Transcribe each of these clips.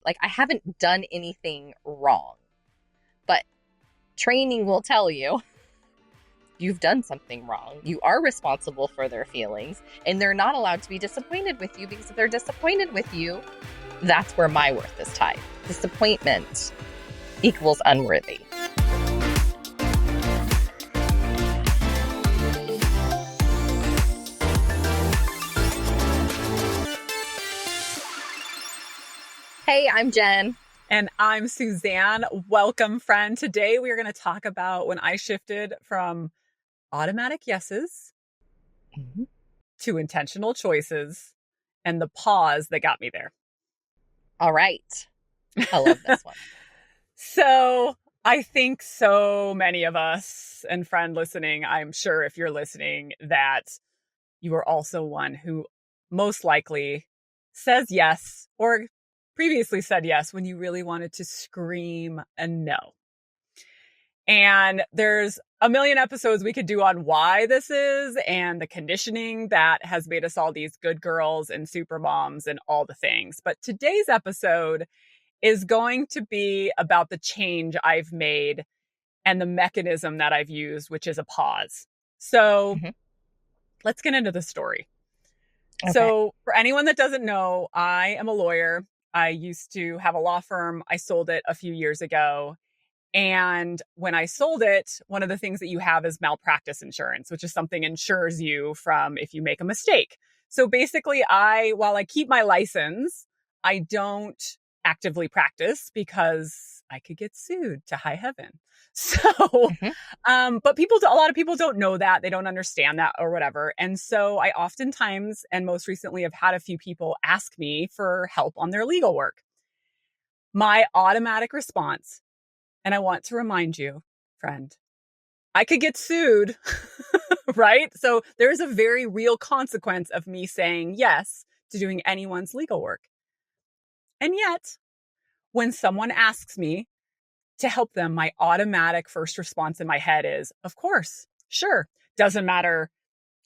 Like, I haven't done anything wrong. But training will tell you you've done something wrong. You are responsible for their feelings, and they're not allowed to be disappointed with you, because if they're disappointed with you, that's where my worth is tied. Disappointment equals unworthy. Hey, I'm Jen. And I'm Suzanne. Welcome, friend. Today we are going to talk about when I shifted from automatic yeses to intentional choices and the pause that got me there. All right. I love this one. So I think so many of us, and friend listening, I'm sure if you're listening, that you are also one who most likely says yes or previously said yes when you really wanted to scream a no. And there's a million episodes we could do on why this is and the conditioning that has made us all these good girls and super moms and all the things. But today's episode is going to be about the change I've made and the mechanism that I've used, which is a pause. So let's get into the story. Okay. So for anyone that doesn't know, I am a lawyer. I used to have a law firm. I sold it a few years ago. And when I sold it, one of the things that you have is malpractice insurance, which is something insures you from if you make a mistake. So basically, while I keep my license, I don't actively practice because I could get sued to high heaven. So, but a lot of people don't know that. They don't understand that or whatever. And so I oftentimes, and most recently, have had a few people ask me for help on their legal work. My automatic response, and I want to remind you, friend, I could get sued, right? So there's a very real consequence of me saying yes to doing anyone's legal work. And yet, when someone asks me to help them, my automatic first response in my head is, of course, sure. Doesn't matter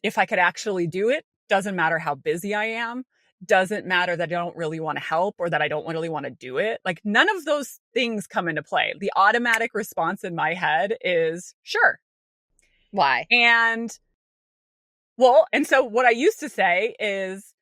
if I could actually do it. Doesn't matter how busy I am. Doesn't matter that I don't really want to help or that I don't really want to do it. Like, none of those things come into play. The automatic response in my head is sure. Why? And so what I used to say is,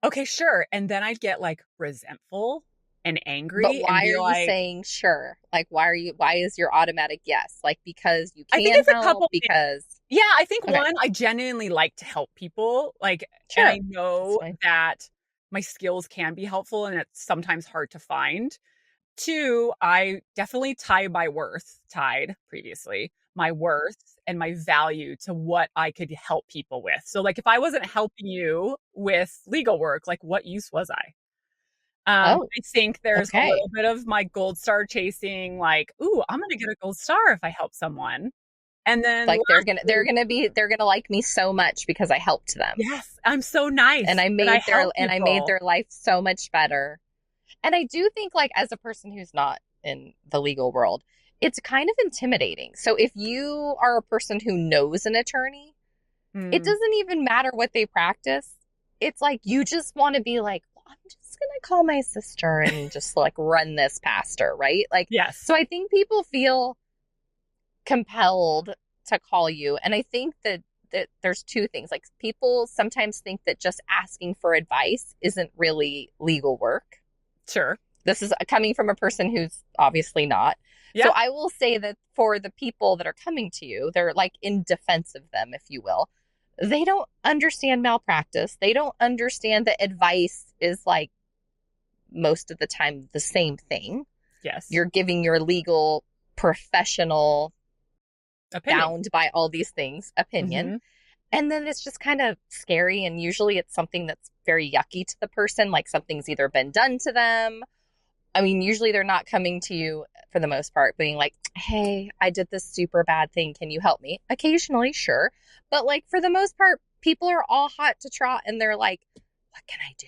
okay, sure. And then I'd get like resentful and angry. But why and are you saying sure? Like, why is your automatic yes? Like, because you can I think it's help? a couple because things. Yeah, I think one, I genuinely like to help people. Like, sure. And I know that my skills can be helpful and it's sometimes hard to find. Two, I definitely tied my worth and my value to what I could help people with. So like, if I wasn't helping you with legal work, like what use was I? I think there's a little bit of my gold star chasing, like, ooh, I'm going to get a gold star if I help someone. And then like they're gonna like me so much because I helped them. Yes, I'm so nice, and I made their life so much better. And I do think, like, as a person who's not in the legal world, it's kind of intimidating. So if you are a person who knows an attorney, it doesn't even matter what they practice. It's like you just want to be like, well, I'm just gonna call my sister and just like run this past her, right? Like, yes. So I think people feel compelled to call you. And I think that there's two things. Like, people sometimes think that just asking for advice isn't really legal work. Sure. This is coming from a person who's obviously not. Yeah. So I will say that for the people that are coming to you, they're like in defense of them, if you will. They don't understand malpractice. They don't understand that advice is, like, most of the time the same thing. Yes. You're giving your legal professional opinion, bound by all these things, opinion. And then it's just kind of scary. And usually it's something that's very yucky to the person. Like, something's either been done to them. I mean, usually they're not coming to you for the most part being like, hey, I did this super bad thing. Can you help me? Occasionally, sure. But like, for the most part, people are all hot to trot and they're like, what can I do?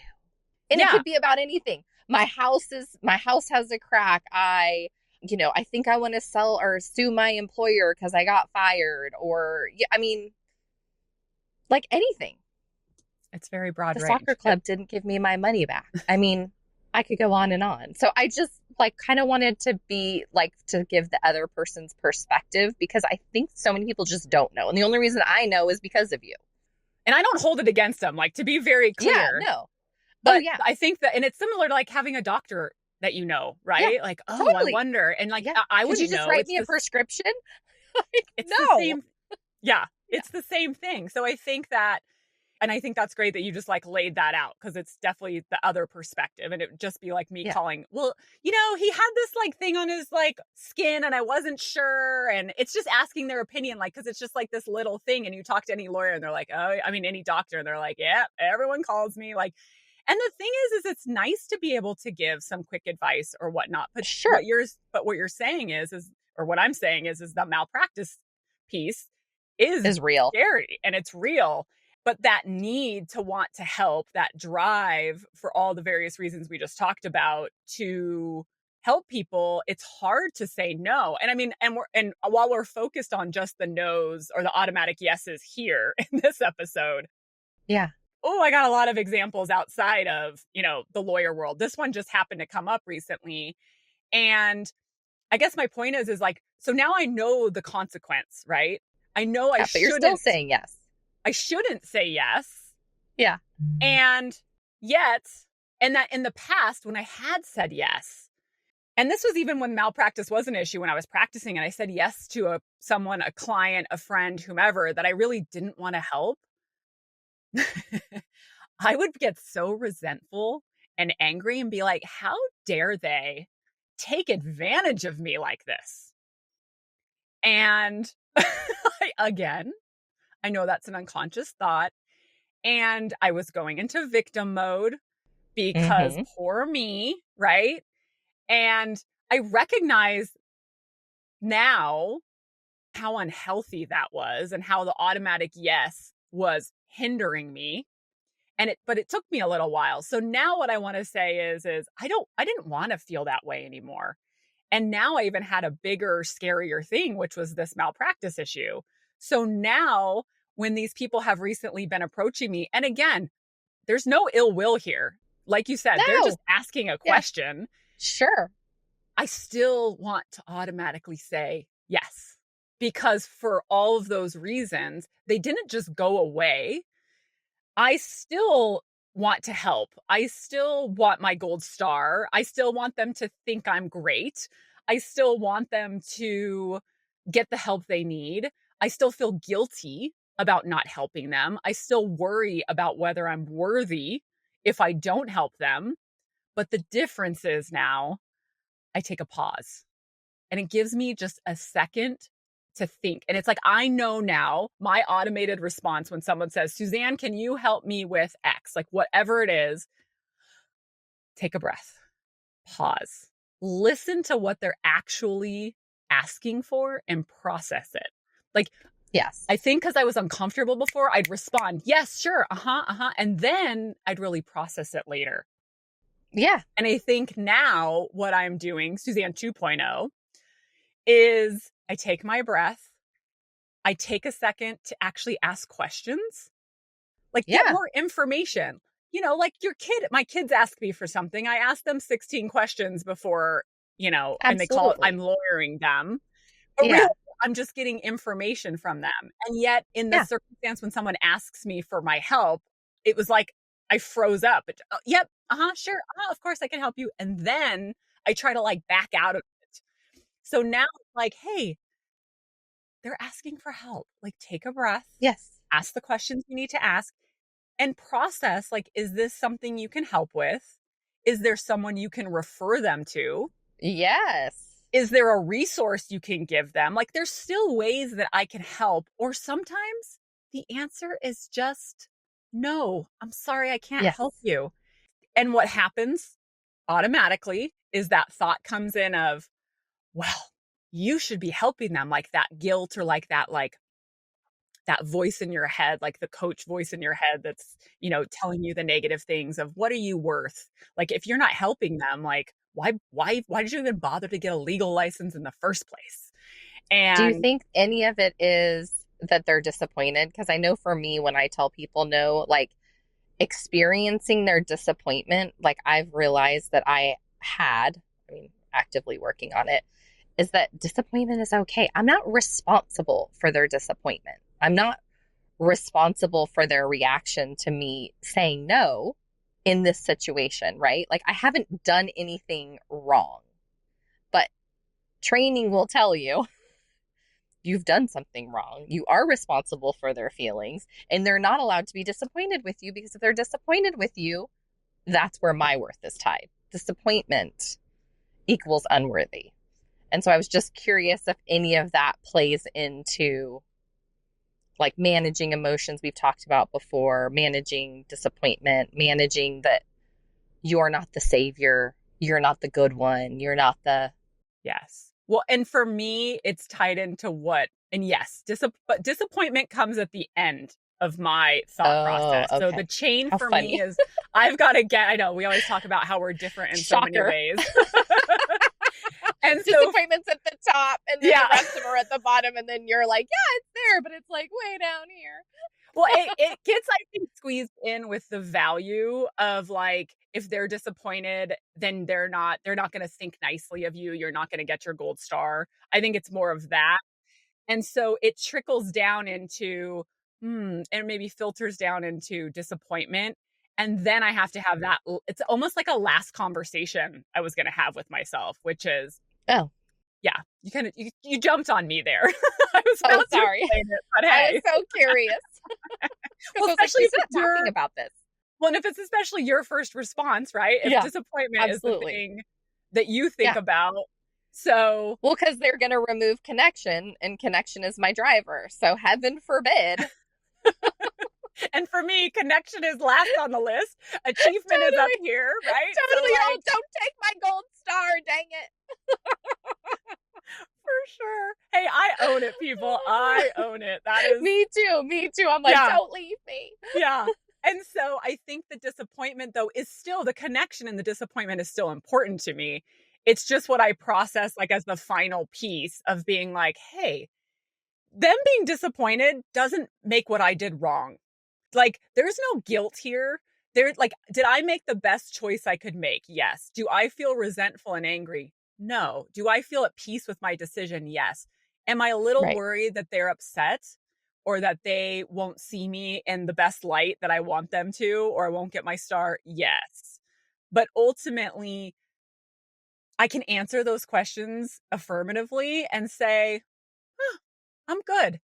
And it could be about anything. My house has a crack. I think I want to sell or sue my employer because I got fired, or, I mean, like anything. It's very broad range. The soccer club didn't give me my money back. I mean, I could go on and on. So I just like kind of wanted to be like to give the other person's perspective because I think so many people just don't know. And the only reason I know is because of you. And I don't hold it against them, like to be very Yeah, clear. no. Oh, But yeah. I think that, and it's similar to like having a doctor that you know, Yeah, right? Like, oh, I totally. wonder. And like, Yeah. I Could you wouldn't just know. write me a prescription? Like, It's the no. same. Yeah, Yeah, it's the same thing. So I think that, and I think that's great that you just like laid that out because it's definitely the other perspective. And it would just be like me yeah, calling, well, he had this like thing on his like skin and I wasn't sure. And it's just asking their opinion, like, because it's just like this little thing. And you talk to any lawyer and they're like, oh, I mean, any doctor, and they're like, yeah, everyone calls me. Like, and the thing is it's nice to be able to give some quick advice or whatnot. But sure. what you're saying is, or what I'm saying is the malpractice piece is Is real. scary and it's real. But that need to want to help, that drive for all the various reasons we just talked about to help people, it's hard to say no. And I mean, and while we're focused on just the no's or the automatic yeses here in this episode, Yeah. oh, I got a lot of examples outside of, the lawyer world. This one just happened to come up recently. And I guess my point is like, so now I know the consequence, right? I know Yeah. But you're still saying yes. I shouldn't say yes. Yeah. And yet, and that in the past, when I had said yes, and this was even when malpractice was an issue, when I was practicing and I said yes to someone, a client, a friend, whomever, that I really didn't want to help, I would get so resentful and angry and be like, how dare they take advantage of me like this? And again, I know that's an unconscious thought. And I was going into victim mode because Mm-hmm. poor me, right? And I recognize now how unhealthy that was and how the automatic yes was hindering me. But it took me a little while. So now what I want to say is I didn't want to feel that way anymore. And now I even had a bigger, scarier thing, which was this malpractice issue. So now when these people have recently been approaching me, and again, there's no ill will here. Like you said, they're just No. asking a Yeah. question. Sure. I still want to automatically say yes, because for all of those reasons, they didn't just go away. I still want to help. I still want my gold star. I still want them to think I'm great. I still want them to get the help they need. I still feel guilty about not helping them. I still worry about whether I'm worthy if I don't help them. But the difference is now I take a pause and it gives me just a second to think. And it's like, I know now my automated response when someone says, Suzanne, can you help me with X? Like whatever it is, take a breath, pause, listen to what they're actually asking for and process it. Like, Yes. I think because I was uncomfortable before, I'd respond, yes, sure, and then I'd really process it later. Yeah. And I think now what I'm doing, Suzanne 2.0, is I take my breath. I take a second to actually ask questions, like get Yeah. more information. Like my kids ask me for something. I ask them 16 questions before, and they call it, I'm Absolutely. lawyering them. But really, Yeah. I'm just getting information from them. And yet, in the Yeah. circumstance when someone asks me for my help, it was like I froze up. Yep. Sure. Of course I can help you. And then I try to like back out of it. So now it's like, hey, they're asking for help. Like take a breath, Yes. ask the questions you need to ask, and process like, is this something you can help with? Is there someone you can refer them to? Yes. Is there a resource you can give them? Like there's still ways that I can help. Or sometimes the answer is just no, I'm sorry, I can't help Yes. you. And what happens automatically is that thought comes in of, well, you should be helping them, like that guilt or like that voice in your head, like the coach voice in your head that's, telling you the negative things of what are you worth? Like if you're not helping them, like why did you even bother to get a legal license in the first place? Do you And think any of it is that they're disappointed? Because I know for me, when I tell people no, like experiencing their disappointment, like I've realized that I mean, actively working on it, is that disappointment is okay. I'm not responsible for their disappointment. I'm not responsible for their reaction to me saying no in this situation, right? Like I haven't done anything wrong, but training will tell you you've done something wrong. You are responsible for their feelings, and they're not allowed to be disappointed with you, because if they're disappointed with you, that's where my worth is tied. Disappointment equals unworthy. And so I was just curious if any of that plays into like managing emotions we've talked about before, managing disappointment, managing that you're not the savior, you're not the good one, you're not the... Yes. Well, and for me, it's tied into what, and yes, but disappointment comes at the end of my thought Oh, process. So the okay. chain How for me funny. is I've got to get, I know we always talk about how we're different in so many Shocker. ways. And so, Disappointment's at the top, and then yeah. the rest of them are at the bottom, and then you're like, yeah, it's there, but it's like way down here. Well, it gets, I think, squeezed in with the value of like, if they're disappointed, then they're not going to think nicely of you. You're not going to get your gold star. I think it's more of that. And so it trickles down into, and maybe filters down into disappointment. And then I have to have that. It's almost like a last conversation I was going to have with myself, which is, Oh, yeah, you kind of, you jumped on me there. I was oh, about to sorry. explain it, but I hey. was so curious. Because Well, I was like, especially she's if it's not talking about this. well, and if it's especially your first response, right? If Yeah, disappointment is the absolutely. thing that you think Yeah. about. So, Well, because they're going to remove connection, and connection is my driver. So heaven forbid. and for me, connection is last on the list. Achievement is up here, right? Totally. So, Oh, like, don't take my gold star. Dang it. for sure. Hey, I own it, people. I own it. That is Me too. Me too. I'm like, Yeah. don't leave me. Yeah. And so I think the disappointment, though, is still the connection, and the disappointment is still important to me. It's just what I process like as the final piece of being like, hey, them being disappointed doesn't make what I did wrong. Like, there's no guilt here. There, like, did I make the best choice I could make? Yes. Do I feel resentful and angry? No. Do I feel at peace with my decision? Yes. Am I a little Right. worried that they're upset, or that they won't see me in the best light that I want them to, or I won't get my star? Yes. But ultimately, I can answer those questions affirmatively and say, I'm good.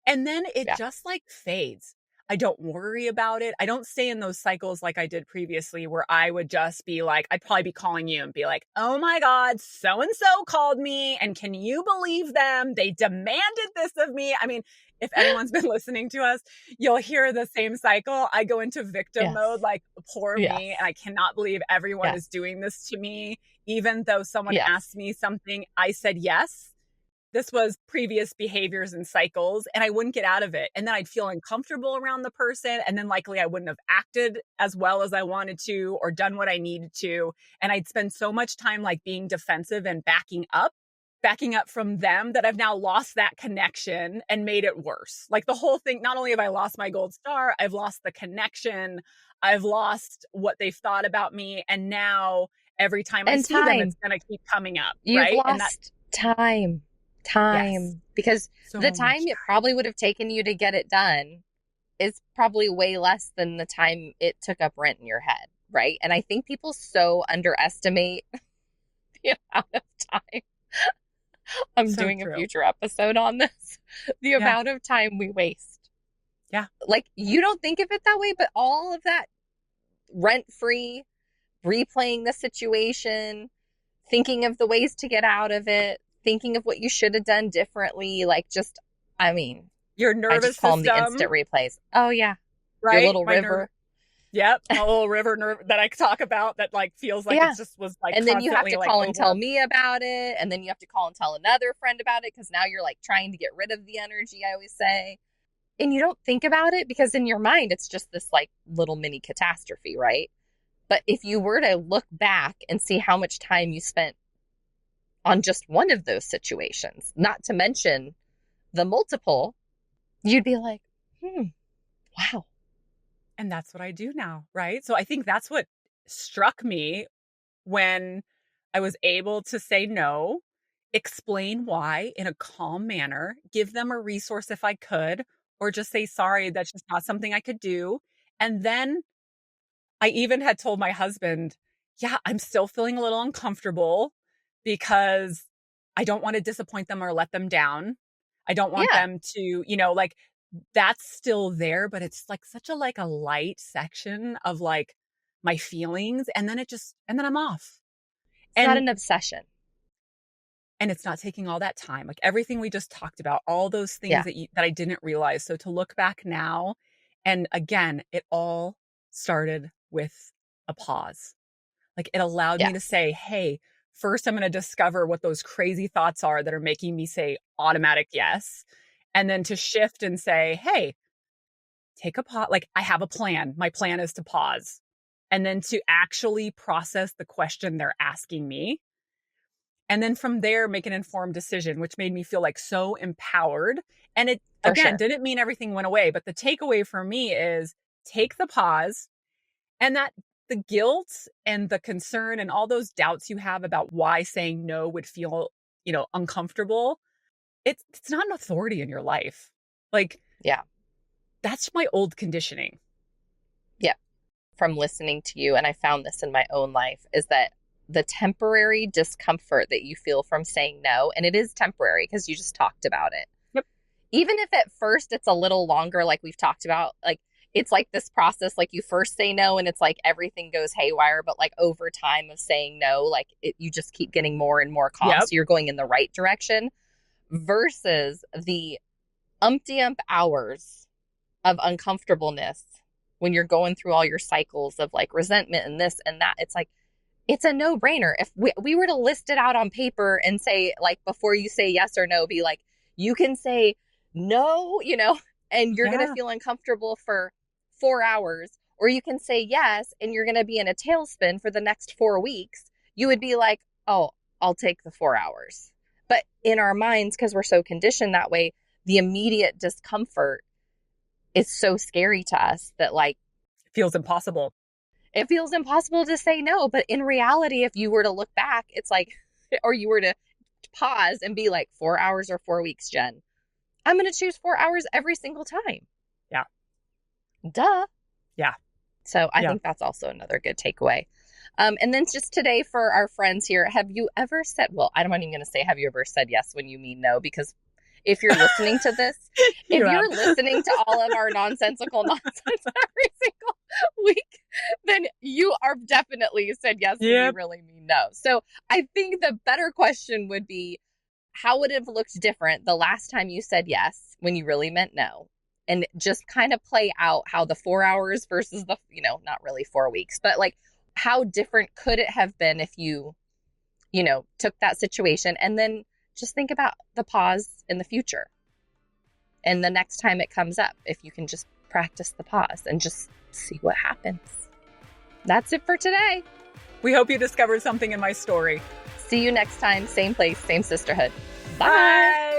And then it Yeah. just like fades. I don't worry about it. I don't stay in those cycles like I did previously, where I would just be like, I'd probably be calling you and be like, oh my God, so and so called me. And can you believe them? They demanded this of me. I mean, if anyone's been listening to us, you'll hear the same cycle. I go into victim Yes. mode, like, poor Yes. me. And I cannot believe everyone Yes. is doing this to me. Even though someone Yes. asked me something, I said yes. This was previous behaviors and cycles, and I wouldn't get out of it. And then I'd feel uncomfortable around the person. And then likely I wouldn't have acted as well as I wanted to, or done what I needed to. And I'd spend so much time like being defensive and backing up from them, that I've now lost that connection and made it worse. Like, the whole thing, not only have I lost my gold star, I've lost the connection. I've lost what they've thought about me. And now every time I see them, it's going to keep coming up. You've right. lost time. Yes. Because So the time it probably would have taken you to get it done is probably way less than the time it took up rent in your head, right? And I think people so underestimate the amount of time. I'm So doing true. a future episode on this. The amount of time we waste. Yeah. Like, you don't think of it that way, but all of that rent-free, replaying the situation, thinking of the ways to get out of it, thinking of what you should have done differently. Like, just, I mean, your nervous I just call system, them the instant replays. Oh, yeah. Right? Your little river. Yep. My little river nerve that I talk about that like feels like it just was like, and then you have to call like, and tell me about it. And then you have to call and tell another friend about it, because now you're like trying to get rid of the energy, I always say. And you don't think about it because in your mind, it's just this like little mini catastrophe, right? But if you were to look back and see how much time you spent on just one of those situations, not to mention the multiple, you'd be like, wow. And that's what I do now, right? So I think that's what struck me when I was able to say no, explain why in a calm manner, give them a resource if I could, or just say, sorry, that's just not something I could do. And then I even had told my husband, yeah, I'm still feeling a little uncomfortable because I don't want to disappoint them or let them down. I don't want Yeah, them to, like that's still there, but it's like such a like a light section of like my feelings. And then I'm off. it's not And an obsession. and it's not taking all that time. Like everything we just talked about, all those things Yeah, that I didn't realize. So to look back now, and again, it all started with a pause. Like it allowed me to yes, say, hey, first I'm going to discover what those crazy thoughts are that are making me say automatic yes. And then to shift and say, hey, take a pause. Like I have a plan. My plan is to pause. And then to actually process the question they're asking me. And then from there, make an informed decision, which made me feel like so empowered. And it, for again, sure. didn't mean everything went away. But the takeaway for me is take the pause, and that the guilt and the concern and all those doubts you have about why saying no would feel, uncomfortable, it's not an authority in your life. Like Yeah, that's my old conditioning. yeah. From listening to you, and I found this in my own life, is that the temporary discomfort that you feel from saying no, and it is temporary because you just talked about it. Yep. Even if at first it's a little longer, like we've talked about, like it's like this process, like you first say no and it's like everything goes haywire, but like over time of saying no, like you just keep getting more and more calm. So Yep. you're going in the right direction versus the umpty hours of uncomfortableness when you're going through all your cycles of like resentment and this and that. It's like, it's a no brainer. If we were to list it out on paper and say, like, before you say yes or no, be like, you can say no, and you're going to Yeah. feel uncomfortable for 4 hours, or you can say yes and you're going to be in a tailspin for the next 4 weeks, you would be like, oh, I'll take the 4 hours. But in our minds, because we're so conditioned that way, the immediate discomfort is so scary to us that, like, Feels impossible. it feels impossible to say no. But in reality, if you were to look back, it's like, or you were to pause and be like, 4 hours or 4 weeks, Jen, I'm going to choose 4 hours every single time. Yeah. Duh. Yeah. So I Yeah. think that's also another good takeaway. And then just today for our friends here, have you ever said, well, I'm not even going to say, have you ever said yes when you mean no? Because if you're listening to this, You if have. you're listening to all of our nonsensical nonsense every single week, then you are definitely said yes when you Yep. really mean no. So I think the better question would be, how would it have looked different the last time you said yes when you really meant no? And just kind of play out how the 4 hours versus the, not really 4 weeks, but like how different could it have been if you, took that situation, and then just think about the pause in the future. And the next time it comes up, if you can just practice the pause and just see what happens. That's it for today. We hope you discovered something in my story. See you next time. Same place, same sisterhood. Bye. Bye.